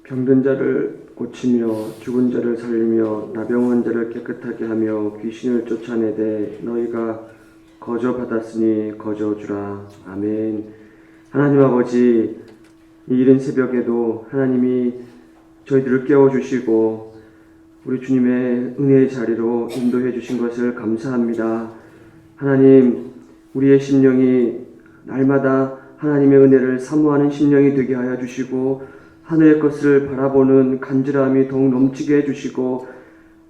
병든 자를 고치며 죽은 자를 살리며 나병한 자를 깨끗하게 하며 귀신을 쫓아내되 너희가 거저 받았으니 거저 주라. 아멘. 하나님 아버지, 이 이른 새벽에도 하나님이 저희들을 깨워주시고 우리 주님의 은혜의 자리로 인도해 주신 것을 감사합니다. 하나님, 우리의 심령이 날마다 하나님의 은혜를 사모하는 심령이 되게 하여 주시고 하늘의 것을 바라보는 간절함이 더욱 넘치게 해주시고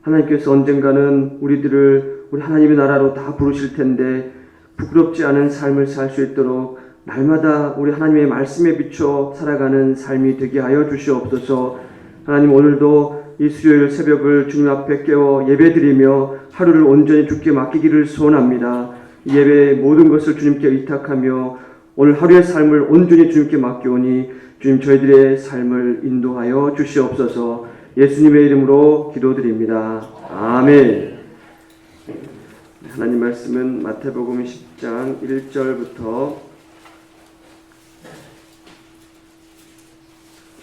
하나님께서 언젠가는 우리들을 우리 하나님의 나라로 다 부르실 텐데 부끄럽지 않은 삶을 살 수 있도록 날마다 우리 하나님의 말씀에 비춰 살아가는 삶이 되게 하여 주시옵소서. 하나님, 오늘도 이 수요일 새벽을 주님 앞에 깨워 예배드리며 하루를 온전히 주께 맡기기를 소원합니다. 이 예배의 모든 것을 주님께 의탁하며 오늘 하루의 삶을 온전히 주님께 맡기오니 주님, 저희들의 삶을 인도하여 주시옵소서. 예수님의 이름으로 기도드립니다. 아멘. 하나님 말씀은 마태복음 10장 1절부터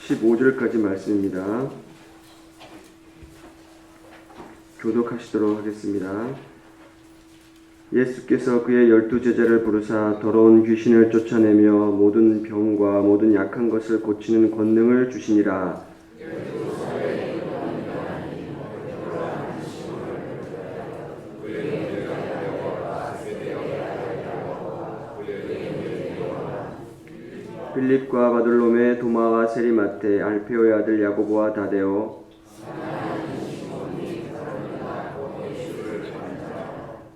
15절까지 말씀입니다. 교독하시도록 하겠습니다. 예수께서 그의 12제자를 부르사 더러운 귀신을 쫓아내며 모든 병과 모든 약한 것을 고치는 권능을 주시니라. 빌립과 바돌로메, 도마와 세리마테, 알페오의 아들 야고보와 다데오,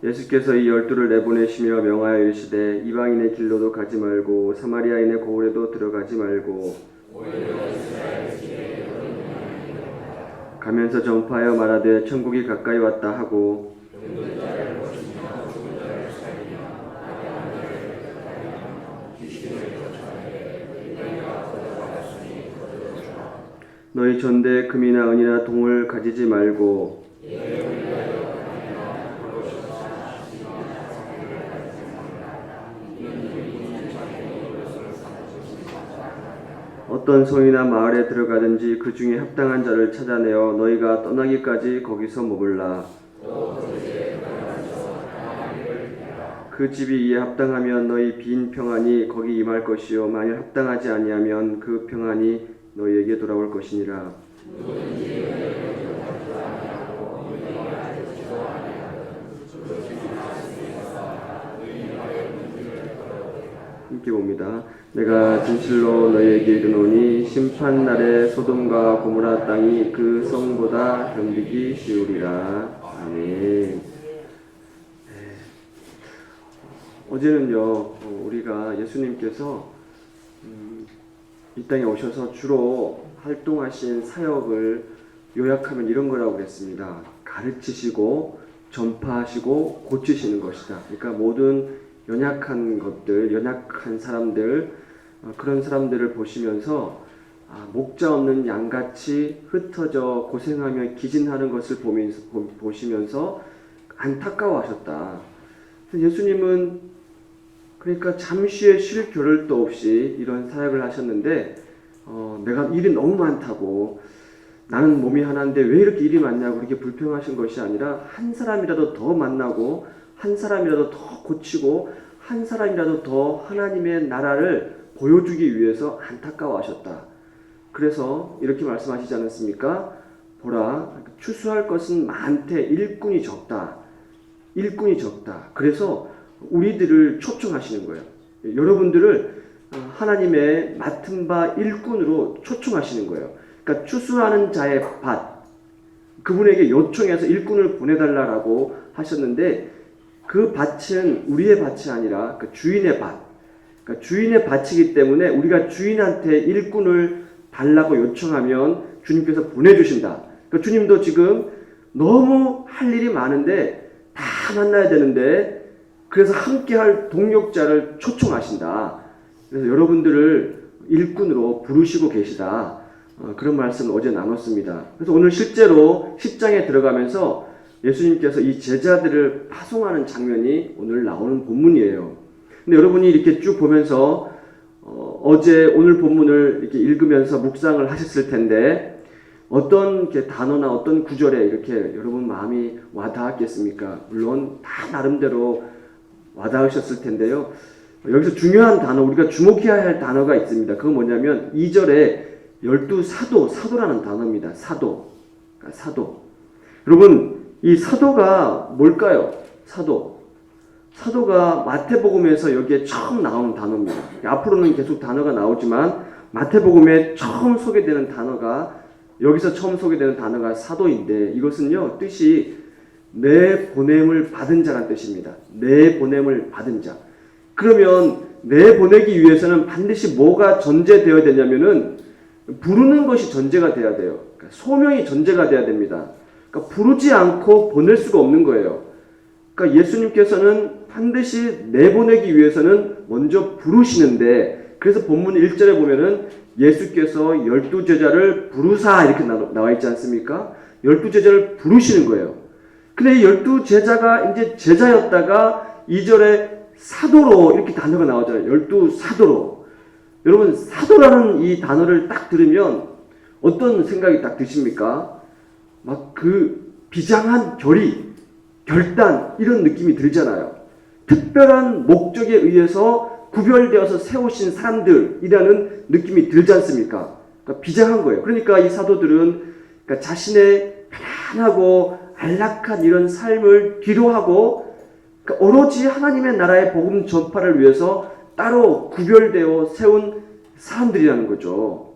예수께서 이 12를 내보내시며 명하여 이르시되 이방인의 길로도 가지 말고 사마리아인의 고을에도 들어가지 말고 가면서 전파하여 말하되 천국이 가까이 왔다 하고 너희 전대에 금이나 은이나 동을 가지지 말고 어떤 성이나 마을에 들어가든지 그 중에 합당한 자를 찾아내어 너희가 떠나기까지 거기서 머물라. 그 집이 이에 합당하면 너희 빈 평안이 거기 임할 것이요 만일 합당하지 아니하면 그 평안이 너희에게 돌아올 것이니라. 함께 봅니다. 내가 진실로 너희에게 이르노니 심판날에 소돔과 고모라 땅이 그 성보다 견디기 쉬우리라. 아멘. 어제는요, 우리가 예수님께서 이 땅에 오셔서 주로 활동하신 사역을 요약하면 이런 거라고 그랬습니다. 가르치시고 전파하시고 고치시는 것이다. 그러니까 모든 연약한 것들, 연약한 사람들, 그런 사람들을 보시면서 목자 없는 양같이 흩어져 고생하며 기진하는 것을 보시면서 안타까워하셨다. 예수님은 그러니까 잠시의 쉴 겨를도 없이 이런 사역을 하셨는데 내가 일이 너무 많다고 나는 몸이 하나인데 왜 이렇게 일이 많냐고 그렇게 불평하신 것이 아니라 한 사람이라도 더 만나고 한 사람이라도 더 고치고 한 사람이라도 더 하나님의 나라를 보여주기 위해서 안타까워하셨다. 그래서 이렇게 말씀하시지 않았습니까? 보라, 추수할 것은 많되 일꾼이 적다. 일꾼이 적다. 그래서 우리들을 초청하시는 거예요. 여러분들을 하나님의 맡은 바 일꾼으로 초청하시는 거예요. 그러니까 추수하는 자의 밭, 그분에게 요청해서 일꾼을 보내달라고 하셨는데 그 밭은 우리의 밭이 아니라 그 주인의 밭, 그러니까 주인의 밭이기 때문에 우리가 주인한테 일꾼을 달라고 요청하면 주님께서 보내주신다. 그러니까 주님도 지금 너무 할 일이 많은데 다 만나야 되는데 그래서 함께할 동력자를 초청하신다. 그래서 여러분들을 일꾼으로 부르시고 계시다. 그런 말씀을 어제 나눴습니다. 그래서 오늘 실제로 10장에 들어가면서 예수님께서 이 제자들을 파송하는 장면이 오늘 나오는 본문이에요. 근데 여러분이 이렇게 쭉 보면서 어제 오늘 본문을 이렇게 읽으면서 묵상을 하셨을 텐데 어떤 이렇게 단어나 어떤 구절에 이렇게 여러분 마음이 와닿았겠습니까? 물론 다 나름대로 와닿으셨을 텐데요. 여기서 중요한 단어, 우리가 주목해야 할 단어가 있습니다. 그건 뭐냐면 2절에 12사도, 사도라는 단어입니다. 사도. 사도. 여러분, 이 사도가 뭘까요? 사도. 사도가 마태복음에서 여기에 처음 나오는 단어입니다. 앞으로는 계속 단어가 나오지만 마태복음에 처음 소개되는 단어가 여기서 처음 소개되는 단어가 사도인데 이것은요 뜻이 내 보냄을 받은 자란 뜻입니다. 내 보냄을 받은 자. 그러면 내 보내기 위해서는 반드시 뭐가 전제되어야 되냐면은 부르는 것이 전제가 돼야 돼요. 그러니까 소명이 전제가 돼야 됩니다. 그러니까 부르지 않고 보낼 수가 없는 거예요. 그러니까 예수님께서는 반드시 내보내기 위해서는 먼저 부르시는데 그래서 본문 1절에 보면은 예수께서 12제자를 부르사 이렇게 나와 있지 않습니까? 12제자를 부르시는 거예요. 근데 이 12제자가 이제 제자였다가 2절에 사도로 이렇게 단어가 나오잖아요. 12사도로. 여러분 사도라는 이 단어를 딱 들으면 어떤 생각이 딱 드십니까? 막 그 비장한 결의, 결단 이런 느낌이 들잖아요. 특별한 목적에 의해서 구별되어서 세우신 사람들이라는 느낌이 들지 않습니까? 그러니까 비장한 거예요. 그러니까 이 사도들은 그러니까 자신의 편안하고 안락한 이런 삶을 뒤로하고 그러니까 오로지 하나님의 나라의 복음 전파를 위해서 따로 구별되어 세운 사람들이라는 거죠.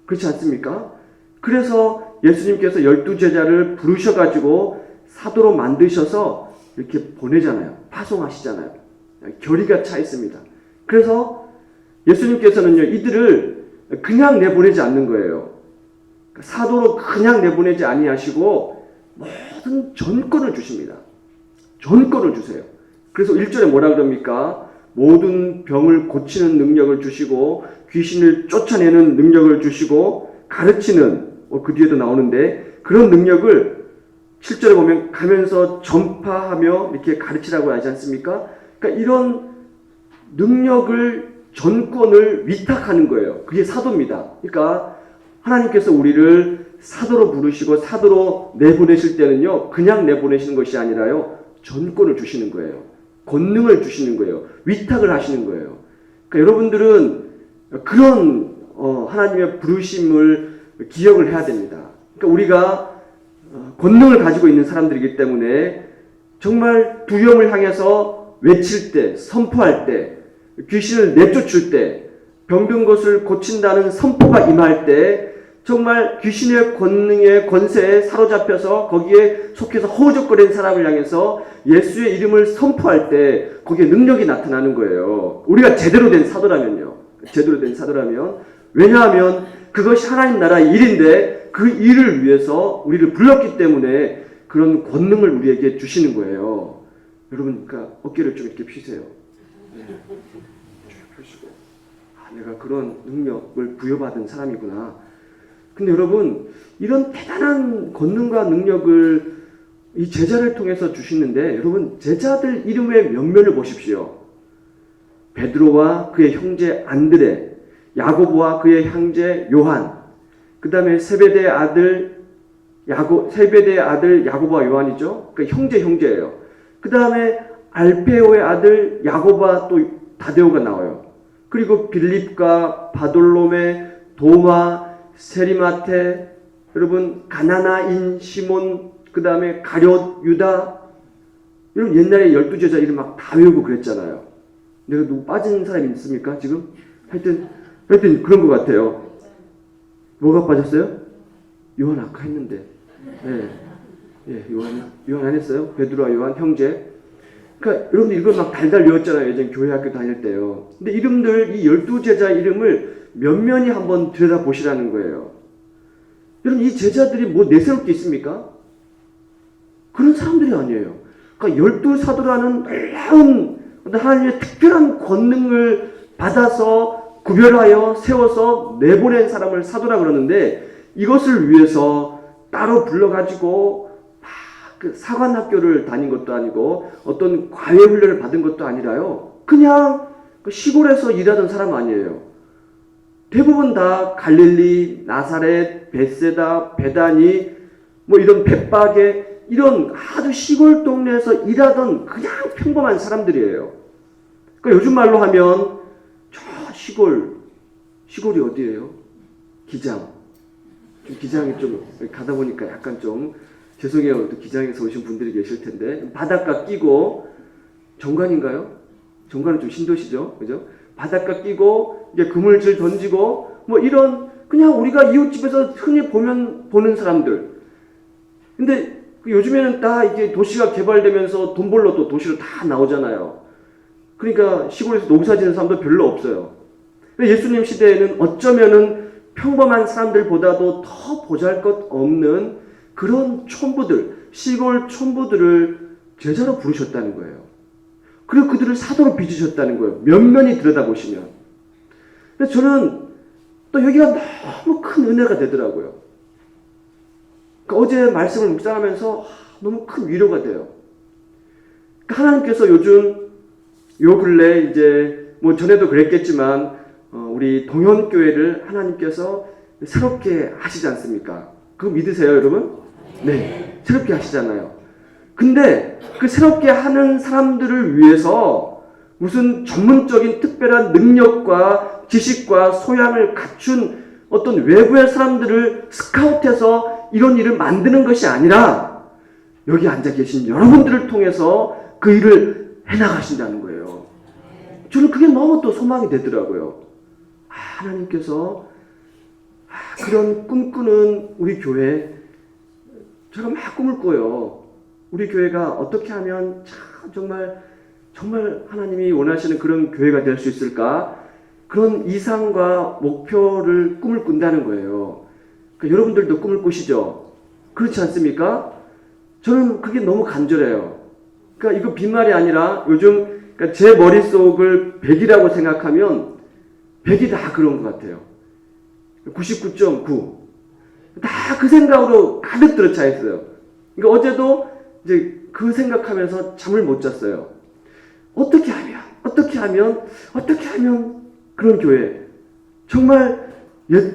그렇지 않습니까? 그래서 예수님께서 12제자를 부르셔가지고 사도로 만드셔서 이렇게 보내잖아요. 파송하시잖아요. 결의가 차 있습니다. 그래서 예수님께서는요, 이들을 그냥 내보내지 않는 거예요. 사도로 그냥 내보내지 아니하시고 모든 전권을 주십니다. 전권을 주세요. 그래서 1절에 뭐라 그럽니까? 모든 병을 고치는 능력을 주시고 귀신을 쫓아내는 능력을 주시고 가르치는 그 뒤에도 나오는데 그런 능력을 7절에 보면 가면서 전파하며 이렇게 가르치라고 하지 않습니까? 그러니까 이런 능력을 전권을 위탁하는 거예요. 그게 사도입니다. 그러니까 하나님께서 우리를 사도로 부르시고 사도로 내보내실 때는요. 그냥 내보내시는 것이 아니라요. 전권을 주시는 거예요. 권능을 주시는 거예요. 위탁을 하시는 거예요. 그러니까 여러분들은 그런 하나님의 부르심을 기억을 해야 됩니다. 그러니까 우리가 권능을 가지고 있는 사람들이기 때문에 정말 두려움을 향해서 외칠 때, 선포할 때, 귀신을 내쫓을 때, 병든 것을 고친다는 선포가 임할 때 정말 귀신의 권능의 권세에 사로잡혀서 거기에 속해서 허우적거리는 사람을 향해서 예수의 이름을 선포할 때 거기에 능력이 나타나는 거예요. 우리가 제대로 된 사도라면요. 제대로 된 사도라면. 왜냐하면 그것이 하나님 나라의 일인데 그 일을 위해서 우리를 불렀기 때문에 그런 권능을 우리에게 주시는 거예요. 여러분, 그러니까 어깨를 좀 이렇게 펴세요. 네. 쭉 펴시고. 내가 그런 능력을 부여받은 사람이구나. 근데 여러분, 이런 대단한 권능과 능력을 이 제자를 통해서 주시는데 여러분, 제자들 이름의 면면을 보십시오. 베드로와 그의 형제 안드레, 야고보와 그의 형제 요한, 그 다음에 세베대의 아들 야고보와 요한이죠. 그러니까 형제예요. 그 다음에 알페오의 아들 야고보와 또 다데오가 나와요. 그리고 빌립과 바돌로메, 도마, 세리마테, 여러분 가나나인 시몬, 그 다음에 가룟, 유다. 여러분 옛날에 12제자 이름 막 다 외우고 그랬잖아요. 내가 누구 빠진 사람이 있습니까 지금? 하여튼 그런 것 같아요. 뭐가 빠졌어요? 요한 아까 했는데. 네, 요한 안 했어요? 베드로와 요한 형제. 그러니까 여러분들 이걸 막 달달 외웠잖아요. 예전 교회 학교 다닐 때요. 근데 이름들 이 12제자 이름을 면면히 한번 들여다보시라는 거예요. 여러분 이 제자들이 뭐 내세울 게 있습니까? 그런 사람들이 아니에요. 그러니까 12사도라는 놀라운 하나님의 특별한 권능을 받아서 구별하여 세워서 내보낸 사람을 사도라 그러는데 이것을 위해서 따로 불러가지고 그 사관학교를 다닌 것도 아니고 어떤 과외 훈련을 받은 것도 아니라요. 그냥 그 시골에서 일하던 사람 아니에요. 대부분 다 갈릴리, 나사렛, 벳세다, 베다니, 뭐 이런 벳박에 이런 아주 시골 동네에서 일하던 그냥 평범한 사람들이에요. 그러니까 요즘 말로 하면 저 시골이 어디예요? 기장. 기장이 좀 가다 보니까 약간 좀 죄송해요. 또 기장에서 오신 분들이 계실 텐데 바닷가 끼고 정관인가요? 정관은 좀 신도시죠, 그죠? 바닷가 끼고 이제 그물질 던지고 뭐 이런 그냥 우리가 이웃집에서 흔히 보는 사람들. 근데 요즘에는 다 이게 도시가 개발되면서 돈 벌러 또 도시로 다 나오잖아요. 그러니까 시골에서 농사 짓는 사람도 별로 없어요. 예수님 시대에는 어쩌면은 평범한 사람들보다도 더 보잘것없는 그런 촌부들, 시골 촌부들을 제자로 부르셨다는 거예요. 그리고 그들을 사도로 빚으셨다는 거예요. 면면히 들여다보시면. 그래서 저는 또 여기가 너무 큰 은혜가 되더라고요. 그러니까 어제 말씀을 묵상하면서 너무 큰 위로가 돼요. 그러니까 하나님께서 요즘 요 근래 이제 뭐 전에도 그랬겠지만 우리 동현교회를 하나님께서 새롭게 하시지 않습니까? 그거 믿으세요, 여러분? 네, 새롭게 하시잖아요. 근데 그 새롭게 하는 사람들을 위해서 무슨 전문적인 특별한 능력과 지식과 소양을 갖춘 어떤 외부의 사람들을 스카우트해서 이런 일을 만드는 것이 아니라 여기 앉아 계신 여러분들을 통해서 그 일을 해나가신다는 거예요. 저는 그게 너무 또 소망이 되더라고요. 하나님께서 그런 꿈꾸는 우리 교회, 제가 막 꿈을 꿔요. 우리 교회가 어떻게 하면 정말 하나님이 원하시는 그런 교회가 될 수 있을까? 그런 이상과 목표를 꿈을 꾼다는 거예요. 그러니까 여러분들도 꿈을 꾸시죠? 그렇지 않습니까? 저는 그게 너무 간절해요. 그러니까 이거 빈말이 아니라 요즘 그러니까 제 머릿속을 100이라고 생각하면 100이 다 그런 것 같아요. 99.9. 다 그 생각으로 가득 들어차 있어요. 그러니까 어제도 이제 그 생각하면서 잠을 못 잤어요. 어떻게 하면 그런 교회. 정말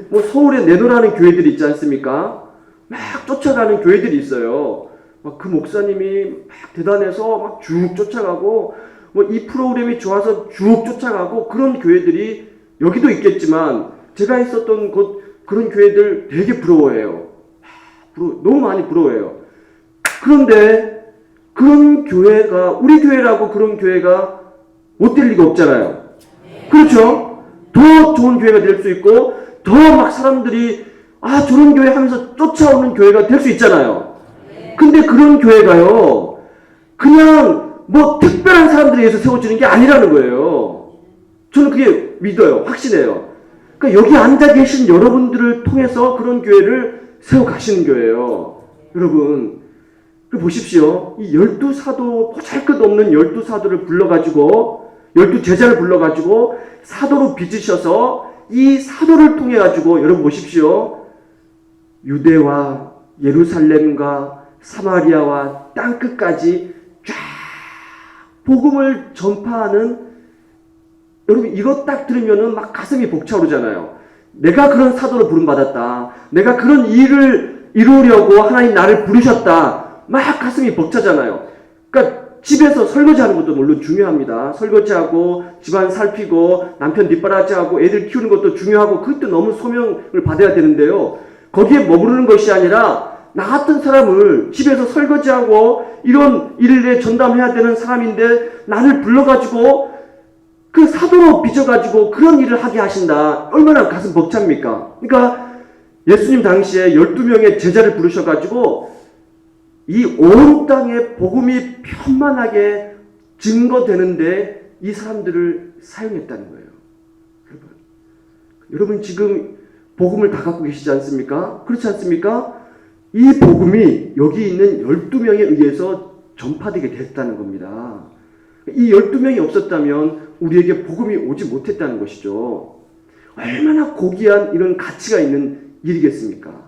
뭐 서울에 내놓으라는 교회들이 있지 않습니까? 막 쫓아가는 교회들이 있어요. 막 그 목사님이 막 대단해서 막 쭉 쫓아가고 뭐 이 프로그램이 좋아서 쭉 쫓아가고 그런 교회들이 여기도 있겠지만 제가 있었던 곳 그런 교회들 되게 부러워해요. 너무 많이 부러워해요. 그런데 그런 교회가 우리 교회라고 그런 교회가 못 될 리가 없잖아요. 그렇죠? 더 좋은 교회가 될 수 있고 더 막 사람들이 저런 교회 하면서 쫓아오는 교회가 될 수 있잖아요. 근데 그런 교회가요 그냥 뭐 특별한 사람들에 의해서 세워지는 게 아니라는 거예요. 저는 그게 믿어요. 확신해요. 그러니까 여기 앉아 계신 여러분들을 통해서 그런 교회를 세워가시는 교회예요. 여러분 보십시오. 이 12사도 보잘것없는 12사도를 불러가지고 12제자를 불러가지고 사도로 빚으셔서 이 사도를 통해 가지고 여러분 보십시오. 유대와 예루살렘과 사마리아와 땅끝까지 쫙 복음을 전파하는 여러분 이거 딱 들으면은 막 가슴이 벅차오르잖아요. 내가 그런 사도로 부름받았다. 내가 그런 일을 이루려고 하나님 나를 부르셨다. 막 가슴이 벅차잖아요. 그러니까 집에서 설거지하는 것도 물론 중요합니다. 설거지하고 집안 살피고 남편 뒷바라지하고 애들 키우는 것도 중요하고 그것도 너무 소명을 받아야 되는데요. 거기에 머무르는 것이 아니라 나 같은 사람을 집에서 설거지하고 이런 일에 전담해야 되는 사람인데 나를 불러가지고 그 사도로 빚어가지고 그런 일을 하게 하신다. 얼마나 가슴 벅찹니까? 그러니까 예수님 당시에 12명의 제자를 부르셔가지고 이 온 땅에 복음이 편만하게 증거되는데 이 사람들을 사용했다는 거예요. 여러분 지금 복음을 다 갖고 계시지 않습니까? 그렇지 않습니까? 이 복음이 여기 있는 12명에 의해서 전파되게 됐다는 겁니다. 이 12명이 없었다면 우리에게 복음이 오지 못했다는 것이죠. 얼마나 고귀한 이런 가치가 있는 일이겠습니까?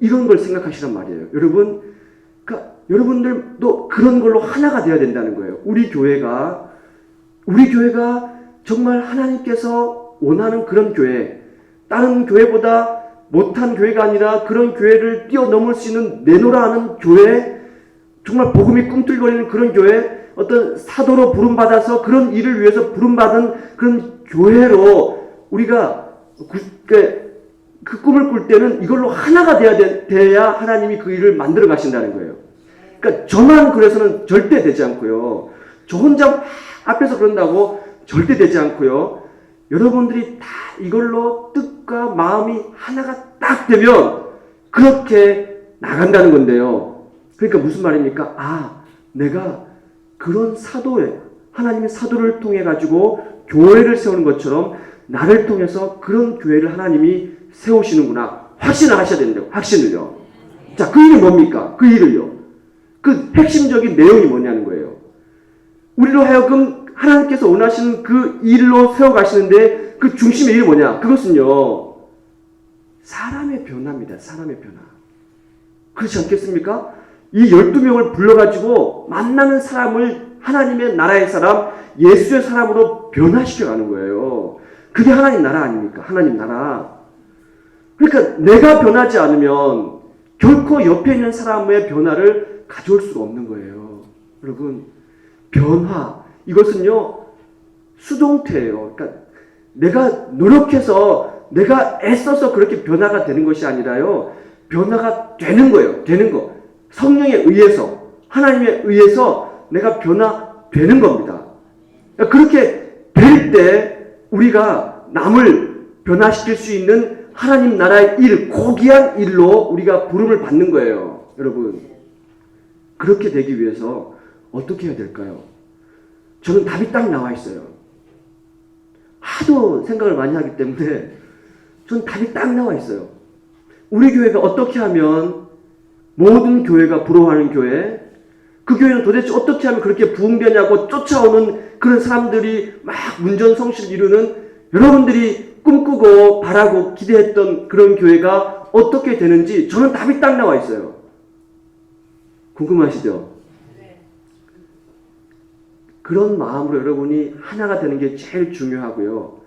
이런 걸 생각하시란 말이에요. 여러분, 여러분들도 그런 걸로 하나가 되어야 된다는 거예요. 우리 교회가 정말 하나님께서 원하는 그런 교회, 다른 교회보다 못한 교회가 아니라 그런 교회를 뛰어넘을 수 있는 내노라 하는 교회, 정말 복음이 꿈틀거리는 그런 교회, 어떤 사도로 부름받아서 그런 일을 위해서 부름받은 그런 교회로 우리가 그 꿈을 꿀 때는 이걸로 하나가 돼야 하나님이 그 일을 만들어 가신다는 거예요. 그러니까 저만 그래서는 절대 되지 않고요. 저 혼자 앞에서 그런다고 절대 되지 않고요. 여러분들이 다 이걸로 뜻과 마음이 하나가 딱 되면 그렇게 나간다는 건데요. 그러니까 무슨 말입니까? 아, 내가 그런 사도에 하나님의 사도를 통해 가지고 교회를 세우는 것처럼 나를 통해서 그런 교회를 하나님이 세우시는구나. 확신을 하셔야 된다고. 확신을요. 자, 그 일이 뭡니까? 그 일을요. 그 핵심적인 내용이 뭐냐는 거예요. 우리로 하여금 하나님께서 원하시는 그 일로 세워가시는데 그 중심의 일이 뭐냐? 그것은요. 사람의 변화입니다. 사람의 변화. 그렇지 않겠습니까? 이 12명을 불러가지고 만나는 사람을 하나님의 나라의 사람, 예수의 사람으로 변화시켜가는 거예요. 그게 하나님 나라 아닙니까? 하나님 나라. 그러니까 내가 변하지 않으면 결코 옆에 있는 사람의 변화를 가져올 수가 없는 거예요. 여러분, 변화, 이것은요, 수동태예요. 그러니까 내가 노력해서, 내가 애써서 그렇게 변화가 되는 것이 아니라요, 변화가 되는 거예요. 되는 거. 성령에 의해서, 하나님에 의해서 내가 변화되는 겁니다. 그러니까 그렇게 될 때 우리가 남을 변화시킬 수 있는 하나님 나라의 일, 고귀한 일로 우리가 부름을 받는 거예요. 여러분, 그렇게 되기 위해서 어떻게 해야 될까요? 저는 답이 딱 나와 있어요. 하도 생각을 많이 하기 때문에 저는 답이 딱 나와 있어요. 우리 교회가 어떻게 하면 모든 교회가 부러워하는 교회, 그 교회는 도대체 어떻게 하면 그렇게 부흥되냐고 쫓아오는 그런 사람들이 막 문전성시를 이루는, 여러분들이 꿈꾸고 바라고 기대했던 그런 교회가 어떻게 되는지 저는 답이 딱 나와 있어요. 궁금하시죠? 그런 마음으로 여러분이 하나가 되는 게 제일 중요하고요.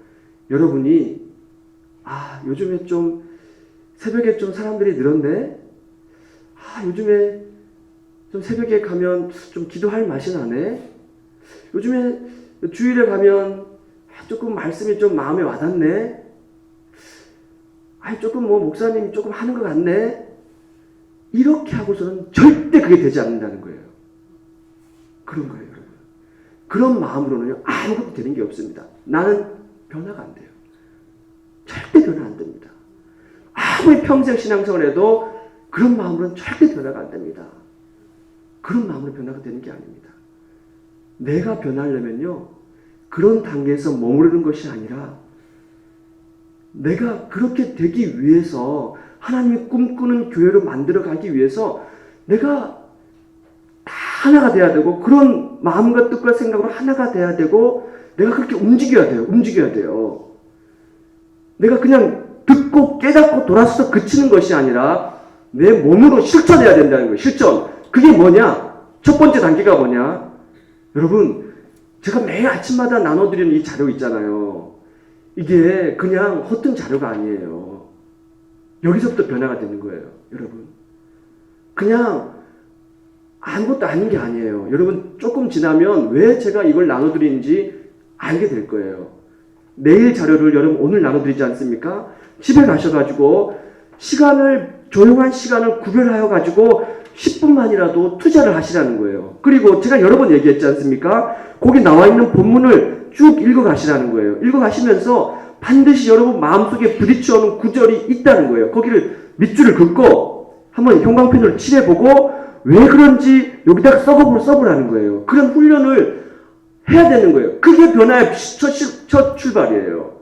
여러분이 요즘에 좀 새벽에 좀 사람들이 늘었네? 요즘에 좀 새벽에 가면 좀 기도할 맛이 나네? 요즘에 주일에 가면 조금 말씀이 좀 마음에 와닿네? 조금 목사님이 조금 하는 것 같네? 이렇게 하고서는 절대 그게 되지 않는다는 거예요. 그런 거예요, 여러분. 그런 마음으로는요, 아무것도 되는 게 없습니다. 나는 변화가 안 돼요. 절대 변화 안 됩니다. 아무리 평생 신앙생활을 해도 그런 마음으로는 절대 변화가 안 됩니다. 그런 마음으로 변화가 되는 게 아닙니다. 내가 변하려면요, 그런 단계에서 머무르는 것이 아니라 내가 그렇게 되기 위해서, 하나님이 꿈꾸는 교회로 만들어가기 위해서 내가 다 하나가 돼야 되고, 그런 마음과 뜻과 생각으로 하나가 돼야 되고, 내가 그렇게 움직여야 돼요. 움직여야 돼요. 내가 그냥 듣고 깨닫고 돌아서서 그치는 것이 아니라 내 몸으로 실천해야 된다는 거예요. 실천. 그게 뭐냐? 첫 번째 단계가 뭐냐? 여러분, 제가 매일 아침마다 나눠드리는 이 자료 있잖아요. 이게 그냥 헛된 자료가 아니에요. 여기서부터 변화가 되는 거예요. 여러분, 그냥 아무것도 아닌 게 아니에요. 여러분, 조금 지나면 왜 제가 이걸 나눠드리는지 알게 될 거예요. 내일 자료를 여러분 오늘 나눠드리지 않습니까? 집에 가셔가지고 조용한 시간을 구별하여 가지고 10분만이라도 투자를 하시라는 거예요. 그리고 제가 여러 번 얘기했지 않습니까? 거기 나와 있는 본문을 쭉 읽어 가시라는 거예요. 읽어 가시면서 반드시 여러분 마음속에 부딪혀오는 구절이 있다는 거예요. 거기를 밑줄을 긋고 한번 형광펜으로 칠해보고 왜 그런지 여기다가 써보라는 거예요. 그런 훈련을 해야 되는 거예요. 그게 변화의 첫 출발이에요.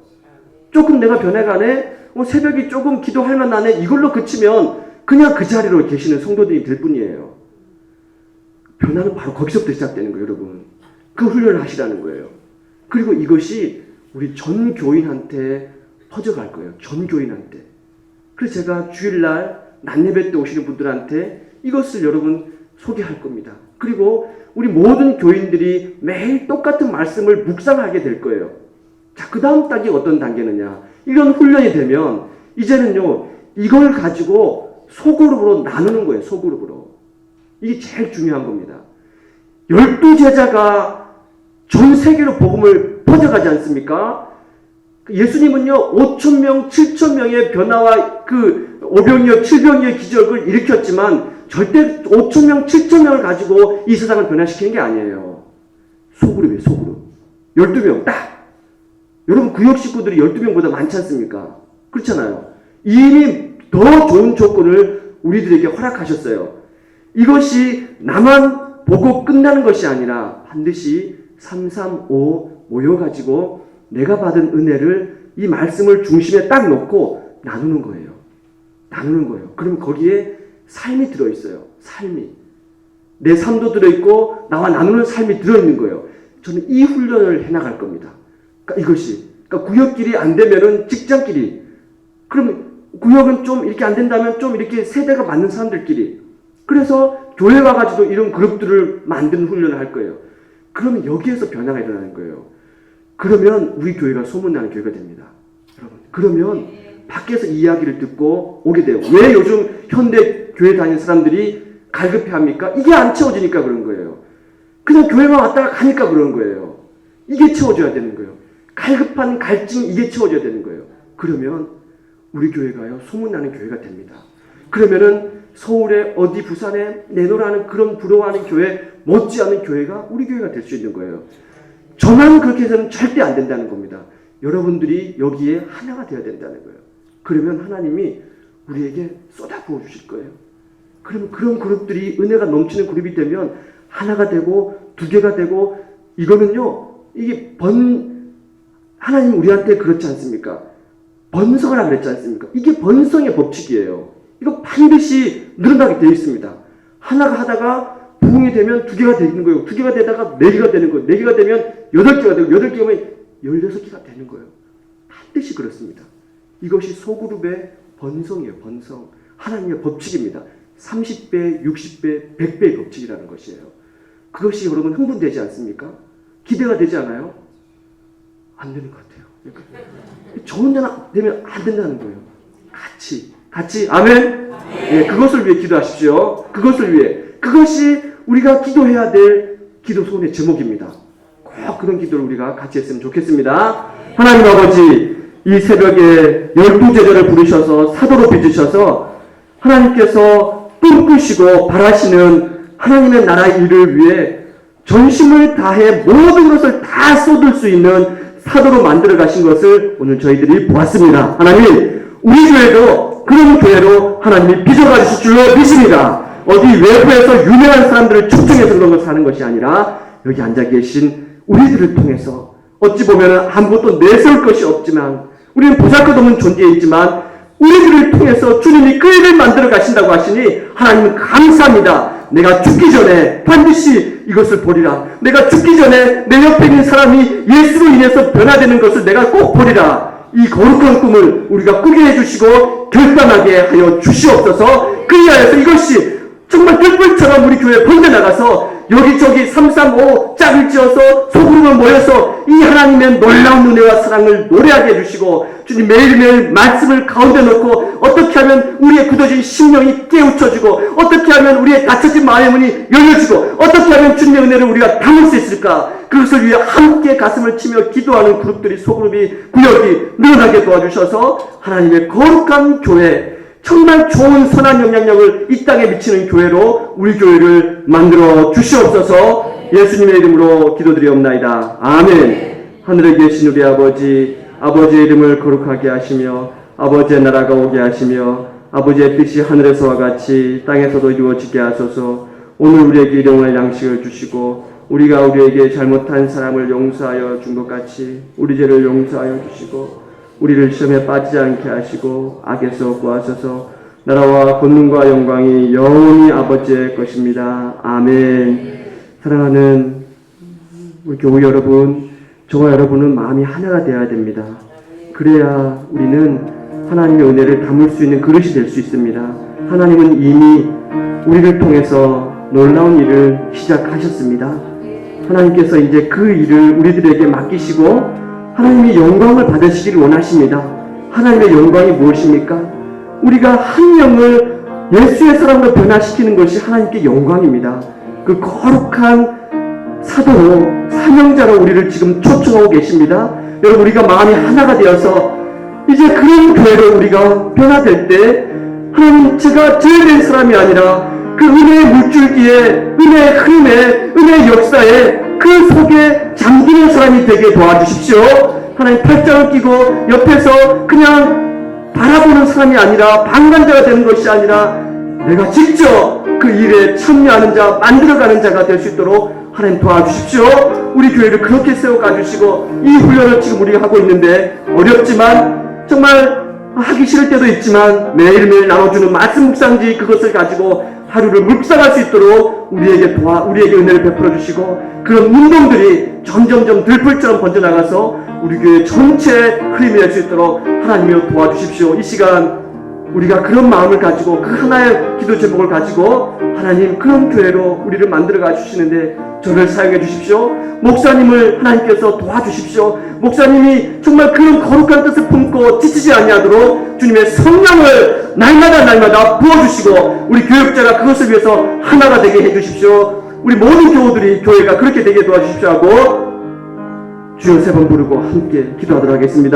조금 내가 변해가네? 새벽이 조금 기도할 만하네? 이걸로 그치면 그냥 그 자리로 계시는 성도들이 될 뿐이에요. 변화는 바로 거기서부터 시작되는 거예요, 여러분. 그 훈련을 하시라는 거예요. 그리고 이것이 우리 전 교인한테 퍼져갈 거예요. 전 교인한테. 그래서 제가 주일날 낮예배 때 오시는 분들한테 이것을 여러분 소개할 겁니다. 그리고 우리 모든 교인들이 매일 똑같은 말씀을 묵상하게 될 거예요. 자, 그 다음 단계가 어떤 단계느냐. 이런 훈련이 되면 이제는요, 이걸 가지고 소그룹으로 나누는 거예요. 소그룹으로. 이게 제일 중요한 겁니다. 12제자가 전 세계로 복음을 퍼져가지 않습니까? 예수님은요, 5,000명, 7,000명의 변화와 그 5병이어 7병이의 기적을 일으켰지만 절대 5,000명, 7,000명을 가지고 이 세상을 변화시키는 게 아니에요. 소그룹이에요, 소그룹. 12명, 딱! 여러분, 구역 식구들이 12명보다 많지 않습니까? 그렇잖아요. 이미 더 좋은 조건을 우리들에게 허락하셨어요. 이것이 나만 보고 끝나는 것이 아니라 반드시 335 모여가지고 내가 받은 은혜를 이 말씀을 중심에 딱 놓고 나누는 거예요. 나누는 거예요. 그럼 거기에 삶이 들어있어요. 삶이. 내 삶도 들어있고 나와 나누는 삶이 들어있는 거예요. 저는 이 훈련을 해나갈 겁니다. 그러니까 이것이. 그러니까 구역끼리 안 되면은 직장끼리. 그럼 구역은 좀 이렇게 안 된다면 좀 이렇게 세대가 맞는 사람들끼리. 그래서 교회 와가지고 이런 그룹들을 만드는 훈련을 할 거예요. 그러면 여기에서 변화가 일어나는 거예요. 그러면 우리 교회가 소문나는 교회가 됩니다. 여러분. 그러면 밖에서 이야기를 듣고 오게 돼요. 왜 요즘 현대 교회 다니는 사람들이 갈급해 합니까? 이게 안 채워지니까 그런 거예요. 그냥 교회만 왔다가 가니까 그런 거예요. 이게 채워져야 되는 거예요. 갈급한 갈증 이게 채워져야 되는 거예요. 그러면 우리 교회가요 소문나는 교회가 됩니다. 그러면은 서울에 어디 부산에 내놓으라는 그런 부러워하는 교회 못지않은 교회가 우리 교회가 될 수 있는 거예요. 저만 그렇게 해서는 절대 안 된다는 겁니다. 여러분들이 여기에 하나가 되어야 된다는 거예요. 그러면 하나님이 우리에게 쏟아 부어 주실 거예요. 그러면 그런 그룹들이 은혜가 넘치는 그룹이 되면 하나가 되고 두 개가 되고 이거는요 이게 하나님 우리한테 그렇지 않습니까? 번성하라 그랬지 않습니까? 이게 번성의 법칙이에요. 이거 반드시 늘어나게 되어 있습니다. 하나가 하다가 부흥이 되면 두 개가 되는 거예요. 두 개가 되다가 네 개가 되는 거예요. 네 개가 되면 8개가 되고 8개가 되면 16개가 되는 거예요. 반드시 그렇습니다. 이것이 소그룹의 번성이에요. 번성. 하나님의 법칙입니다. 30배, 60배, 100배의 법칙이라는 것이에요. 그것이 여러분 흥분되지 않습니까? 기대가 되지 않아요? 안 되는 것 같아요. 좋은 자 되면 안 된다는 거예요. 같이 아멘. 예, 그것을 위해 기도하십시오. 그것을 위해. 그것이 우리가 기도해야 될 기도 소원의 제목입니다. 꼭 그런 기도를 우리가 같이 했으면 좋겠습니다. 하나님 아버지, 이 새벽에 12제자를 부르셔서 사도로 빚으셔서 하나님께서 꿈꾸시고 바라시는 하나님의 나라 일을 위해 전심을 다해 모든 것을 다 쏟을 수 있는 사도로 만들어 가신 것을 오늘 저희들이 보았습니다. 하나님, 우리 교회도 그런 교회로 하나님이 빚어가 주실 줄로 믿습니다. 어디 외부에서 유명한 사람들을 초청해서 그런 것을 하는 것이 아니라 여기 앉아 계신 우리들을 통해서 어찌 보면 아무것도 내세울 것이 없지만 우리는 보잘것없는 존재에 있지만 우리들을 통해서 주님이 그 일을 만들어 가신다고 하시니 하나님은 감사합니다. 내가 죽기 전에 반드시 이것을 보리라. 내가 죽기 전에 내 옆에 있는 사람이 예수로 인해서 변화되는 것을 내가 꼭 보리라. 이 거룩한 꿈을 우리가 꾸게 해주시고 결단하게 하여 주시옵소서. 그리하여서 이것이 정말 들불처럼 우리 교회에 번져나가서 여기저기 335 짝을 지어서 소그룹을 모여서 이 하나님의 놀라운 은혜와 사랑을 노래하게 해주시고 주님 매일매일 말씀을 가운데 놓고 어떻게 하면 우리의 굳어진 심령이 깨우쳐지고 어떻게 하면 우리의 닫혀진 마음의 문이 열려지고 어떻게 하면 주님의 은혜를 우리가 담을 수 있을까? 그것을 위해 함께 가슴을 치며 기도하는 그룹들이 소그룹이 구역이 늘어나게 도와주셔서 하나님의 거룩한 교회 정말 좋은 선한 영향력을 이 땅에 미치는 교회로 우리 교회를 만들어 주시옵소서. 예수님의 이름으로 기도드리옵나이다. 아멘. 하늘에 계신 우리 아버지, 아버지의 이름을 거룩하게 하시며 아버지의 나라가 오게 하시며 아버지의 뜻이 하늘에서와 같이 땅에서도 이루어지게 하소서. 오늘 우리에게 일용할 양식을 주시고 우리가 우리에게 잘못한 사람을 용서하여 준 것 같이 우리 죄를 용서하여 주시고 우리를 시험에 빠지지 않게 하시고 악에서 구하소서. 나라와 권능과 영광이 영원히 아버지의 것입니다. 아멘. 사랑하는 우리 교우 여러분, 저와 여러분은 마음이 하나가 되어야 됩니다. 그래야 우리는 하나님의 은혜를 담을 수 있는 그릇이 될 수 있습니다. 하나님은 이미 우리를 통해서 놀라운 일을 시작하셨습니다. 하나님께서 이제 그 일을 우리들에게 맡기시고 하나님의 영광을 받으시기를 원하십니다. 하나님의 영광이 무엇입니까? 우리가 한 명을 예수의 사람으로 변화시키는 것이 하나님께 영광입니다. 그 거룩한 사도로, 사명자로 우리를 지금 초청하고 계십니다. 여러분, 우리가 마음이 하나가 되어서 이제 그런 교회로 우리가 변화될 때 하나님, 제가 제외된 사람이 아니라 그 은혜의 물줄기에, 은혜의 흐름에, 은혜의 역사에 그 속에 잠기는 사람이 되게 도와주십시오. 하나님, 팔짱을 끼고 옆에서 그냥 바라보는 사람이 아니라 방관자가 되는 것이 아니라 내가 직접 그 일에 참여하는 자, 만들어가는 자가 될 수 있도록 하나님 도와주십시오. 우리 교회를 그렇게 세워가주시고, 이 훈련을 지금 우리가 하고 있는데 어렵지만, 정말 하기 싫을 때도 있지만 매일매일 나눠주는 말씀 묵상지, 그것을 가지고 하루를 묵상할 수 있도록 우리에게 은혜를 베풀어 주시고, 그런 운동들이 점점점 들풀처럼 번져나가서 우리 교회 전체에 흐름이 될 수 있도록 하나님이여 도와주십시오. 이 시간 우리가 그런 마음을 가지고, 그 하나의 기도 제목을 가지고 하나님, 그런 교회로 우리를 만들어 가주시는데 저를 사용해 주십시오. 목사님을 하나님께서 도와주십시오. 목사님이 정말 그런 거룩한 뜻을 품고 지치지 아니하도록 주님의 성령을 날마다 부어주시고, 우리 교육자가 그것을 위해서 하나가 되게 해주십시오. 우리 모든 교우들이 교회가 그렇게 되게 도와주십시오 하고 주여 3번 부르고 함께 기도하도록 하겠습니다.